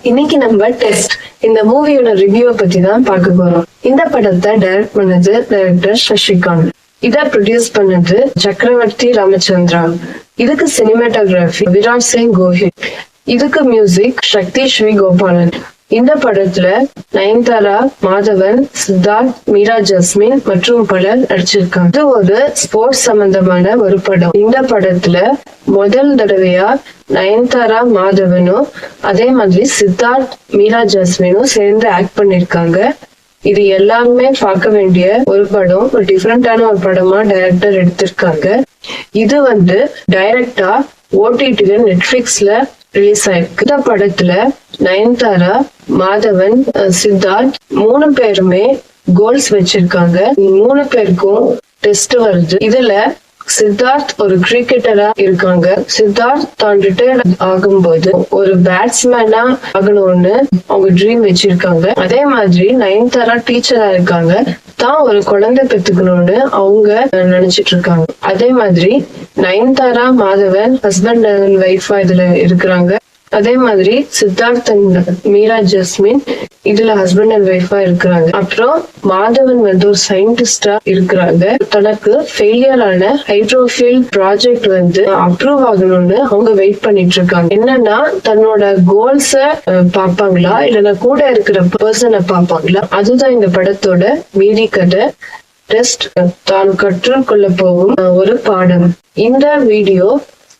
இன்னைக்கு நம்ம டெஸ்ட் இந்த மூவியோட ரிவ்யூ பத்தி தான் பார்க்க போறோம். இந்த படத்தை டைரக்ட் பண்ணது டைரக்டர் சசிகாந்த். இதை ப்ரொடியூஸ் பண்ணது சக்கரவர்த்தி ராமச்சந்திரா. இதுக்கு சினிமாட்டோகிராஃபி விராட் சிங் கோஹில். இதுக்கு மியூசிக் சக்தி ஸ்ரீ கோபாலன். இந்த படத்துல நயன்தாரா, மாதவன், சித்தார்த், மீரா ஜாஸ்மின் மற்றும் பலர் நடிச்சிருக்காங்க. இது ஒரு ஸ்போர்ட்ஸ் சம்பந்தமான ஒரு படம். இந்த படத்துல முதல் தடவையா நயன்தாரா, மாதவனும் அதே மாதிரி சித்தார்த், மீரா ஜாஸ்மினும் சேர்ந்து ஆக்ட் பண்ணிருக்காங்க. இது எல்லாருமே பார்க்க வேண்டிய ஒரு படம். ஒரு டிஃப்ரெண்டான ஒரு படமா டைரக்டர் எடுத்திருக்காங்க. இது டைரக்டா OTT நெட்ஃபிளிக்ஸ்ல ரிலீஸ் ஆயிருக்கு. இந்த படத்துல நயன்தாரா, மாதவன், சித்தார்த் 3 பேருமே கோல்ஸ் வச்சிருக்காங்க. 3 பேருக்கும் டெஸ்ட் வருது. இதுல சித்தார்த் ஒரு கிரிக்கெட்டரா இருக்காங்க. சித்தார்த் தான் ரிட்டையர்ட் ஆகும்போது ஒரு பேட்ஸ்மேனா ஆகணும்னு அவங்க ட்ரீம் வச்சிருக்காங்க. அதே மாதிரி நயன்தாரா டீச்சரா இருக்காங்க. தான் ஒரு குழந்தை பெத்துக்கணும்னு அவங்க நினைச்சிட்டு இருக்காங்க. அதே மாதிரி நயன்தாரா, மாதவன் ஹஸ்பண்ட் அண்ட் ஒய்ஃபா இதுல இருக்கிறாங்க. அதே மாதிரி சித்தார்த் அண்ட் மீரா ஜாஸ்மின் இதுல ஹஸ்பண்ட் அண்ட் ஒய்ஃபா இருக்கிறாங்க. அப்புறம் மாதவன் ஒரு சயின்டிஸ்டா இருக்கிறாங்க. தனக்கு ஃபெயிலியர் ஆன ஹைட்ரோஃபில் ப்ராஜெக்ட் அப்ரூவ் ஆகணும்னு அவங்க வெயிட் பண்ணிட்டு இருக்காங்க. என்னன்னா தன்னோட கோல்ஸ பாப்பாங்களா இல்லைன்னா கூட இருக்கிற பர்சனை பாப்பாங்களா, அதுதான் இந்த படத்தோட மீதி கதை. டெஸ்ட் தான் கற்றுக்கொள்ள போகும் ஒரு பாடம். இந்த வீடியோ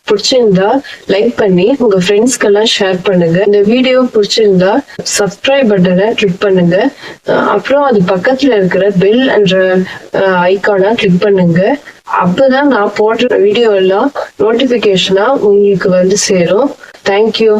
பிடிச்சிருந்தா லைக் பண்ணி உங்க ஃப்ரெண்ட்ஸ்க்கெல்லாம் ஷேர் பண்ணுங்க. இந்த வீடியோ பிடிச்சிருந்தா சப்ஸ்கிரைப் பட்டனை கிளிக் பண்ணுங்க. அப்புறம் அது பக்கத்துல இருக்கிற பெல் என்ற ஐக்கானை கிளிக் பண்ணுங்க. அப்பதான் நான் போடுற வீடியோ எல்லாம் நோட்டிபிகேஷனா உங்களுக்கு சேரும். தேங்க்யூ.